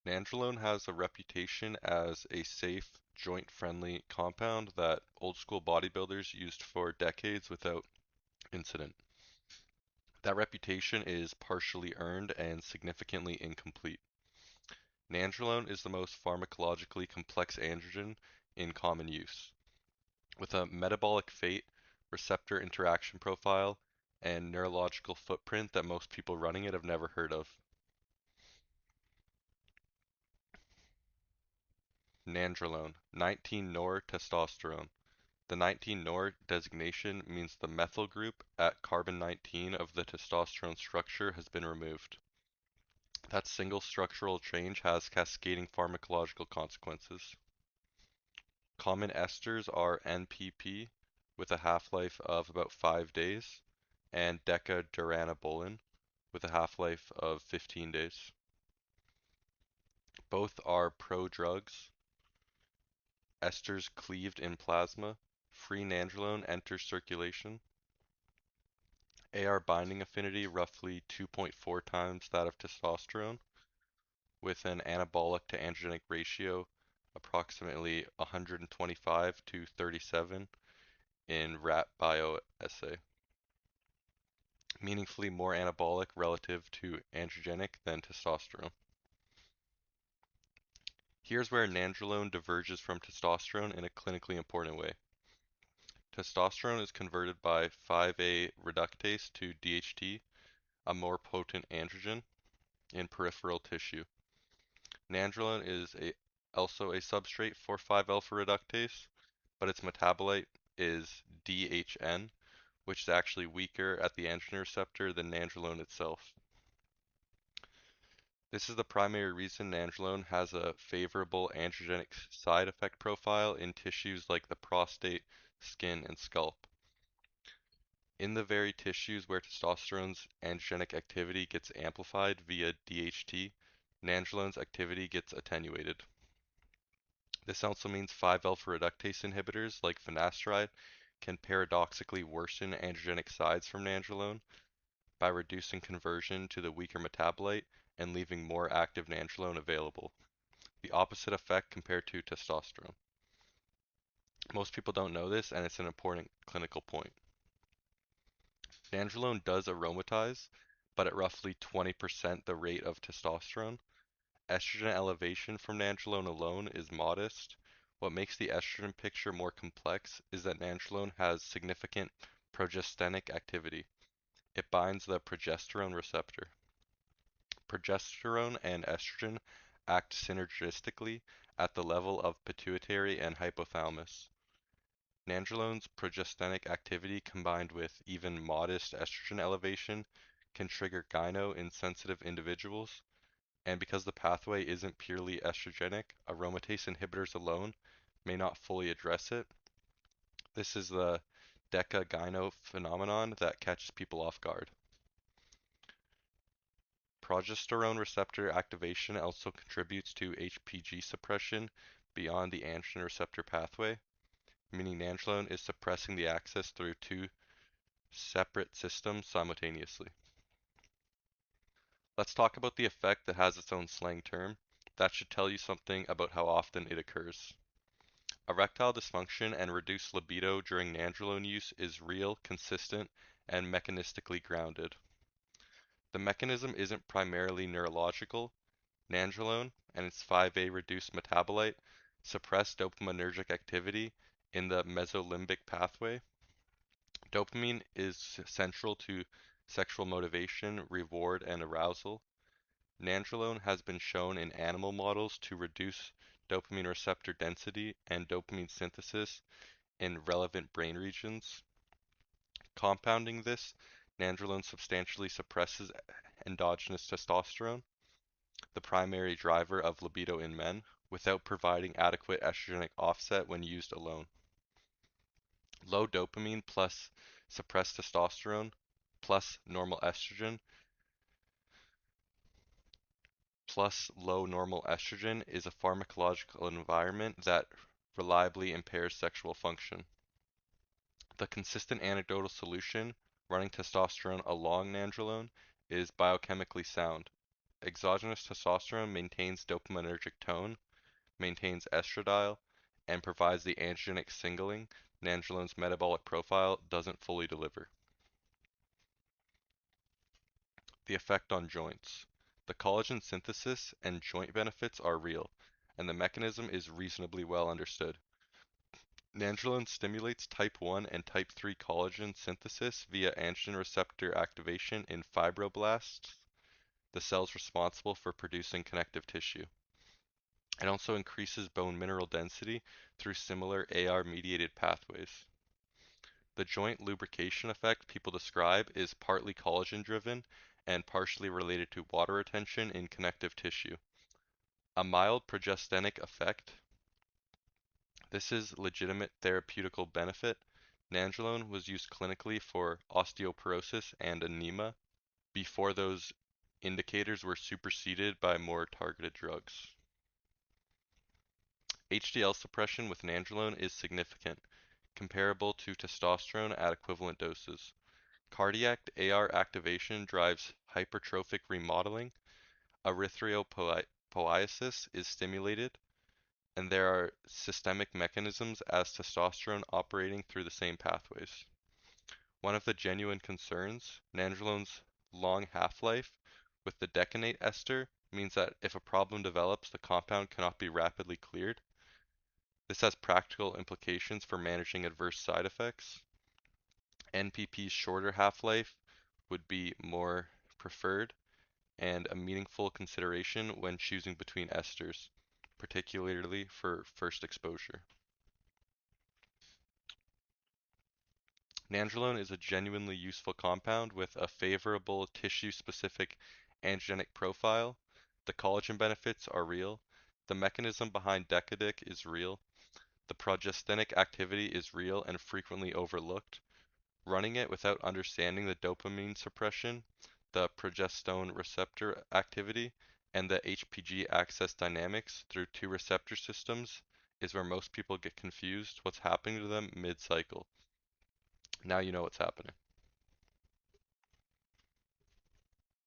Nandrolone has a reputation as a safe, joint-friendly compound that old-school bodybuilders used for decades without incident. That reputation is partially earned and significantly incomplete. Nandrolone is the most pharmacologically complex androgen in common use, with a metabolic fate, receptor interaction profile, and neurological footprint that most people running it have never heard of. Nandrolone, 19-nor-testosterone. The 19-nor designation means the methyl group at carbon 19 of the testosterone structure has been removed. That single structural change has cascading pharmacological consequences. Common esters are NPP with a half-life of about 5 days and Deca-Durabolin with a half-life of 15 days. Both are prodrugs. Esters cleaved in plasma. Free nandrolone enters circulation. AR binding affinity roughly 2.4 times that of testosterone, with an anabolic to androgenic ratio approximately 125 to 37 in rat bioassay, meaningfully more anabolic relative to androgenic than testosterone. Here's where nandrolone diverges from testosterone in a clinically important way. Testosterone is converted by 5A reductase to DHT, a more potent androgen, in peripheral tissue. Nandrolone is also a substrate for 5-alpha reductase, but its metabolite is DHN, which is actually weaker at the androgen receptor than nandrolone itself. This is the primary reason nandrolone has a favorable androgenic side effect profile in tissues like the prostate, skin, and scalp. In the very tissues where testosterone's androgenic activity gets amplified via DHT, nandrolone's activity gets attenuated. This also means 5-alpha reductase inhibitors like finasteride can paradoxically worsen androgenic sides from nandrolone by reducing conversion to the weaker metabolite and leaving more active nandrolone available. The opposite effect compared to testosterone. Most people don't know this, and it's an important clinical point. Nandrolone does aromatize, but at roughly 20% the rate of testosterone. Estrogen elevation from nandrolone alone is modest. What makes the estrogen picture more complex is that nandrolone has significant progestogenic activity. It binds the progesterone receptor. Progesterone and estrogen act synergistically at the level of pituitary and hypothalamus. Nandrolone's progestogenic activity combined with even modest estrogen elevation can trigger gyno in sensitive individuals, and because the pathway isn't purely estrogenic, aromatase inhibitors alone may not fully address it. This is the Deca-gyno phenomenon that catches people off guard. Progesterone receptor activation also contributes to HPG suppression beyond the androgen receptor pathway, meaning nandrolone is suppressing the axis through two separate systems simultaneously. Let's talk about the effect that has its own slang term. That should tell you something about how often it occurs. Erectile dysfunction and reduced libido during nandrolone use is real, consistent, and mechanistically grounded. The mechanism isn't primarily neurological. Nandrolone and its 5A reduced metabolite suppress dopaminergic activity in the mesolimbic pathway. Dopamine is central to sexual motivation, reward, and arousal. Nandrolone has been shown in animal models to reduce dopamine receptor density and dopamine synthesis in relevant brain regions. Compounding this, nandrolone substantially suppresses endogenous testosterone, the primary driver of libido in men, without providing adequate estrogenic offset when used alone. Low dopamine plus suppressed testosterone plus normal estrogen plus low normal estrogen is a pharmacological environment that reliably impairs sexual function. The consistent anecdotal solution, running testosterone along nandrolone, is biochemically sound. Exogenous testosterone maintains dopaminergic tone, maintains estradiol, and provides the androgenic signaling Nandrolone's metabolic profile doesn't fully deliver. The effect on joints. The collagen synthesis and joint benefits are real, and the mechanism is reasonably well understood. Nandrolone stimulates type 1 and type 3 collagen synthesis via androgen receptor activation in fibroblasts, the cells responsible for producing connective tissue. It also increases bone mineral density through similar AR-mediated pathways. The joint lubrication effect people describe is partly collagen-driven and partially related to water retention in connective tissue. A mild progestogenic effect. This is legitimate therapeutical benefit. Nandrolone was used clinically for osteoporosis and anemia before those indicators were superseded by more targeted drugs. HDL suppression with nandrolone is significant, comparable to testosterone at equivalent doses. Cardiac AR activation drives hypertrophic remodeling, erythropoiesis is stimulated, and there are systemic mechanisms as testosterone operating through the same pathways. One of the genuine concerns, nandrolone's long half-life with the Decanoate ester means that if a problem develops, the compound cannot be rapidly cleared. This has practical implications for managing adverse side effects. NPP's shorter half-life would be more preferred and a meaningful consideration when choosing between esters, particularly for first exposure. Nandrolone is a genuinely useful compound with a favorable tissue-specific androgenic profile. The collagen benefits are real. The mechanism behind Decadic is real. The progestogenic activity is real and frequently overlooked. Running it without understanding the dopamine suppression, the progesterone receptor activity, and the HPG access dynamics through two receptor systems is where most people get confused what's happening to them mid-cycle. Now you know what's happening.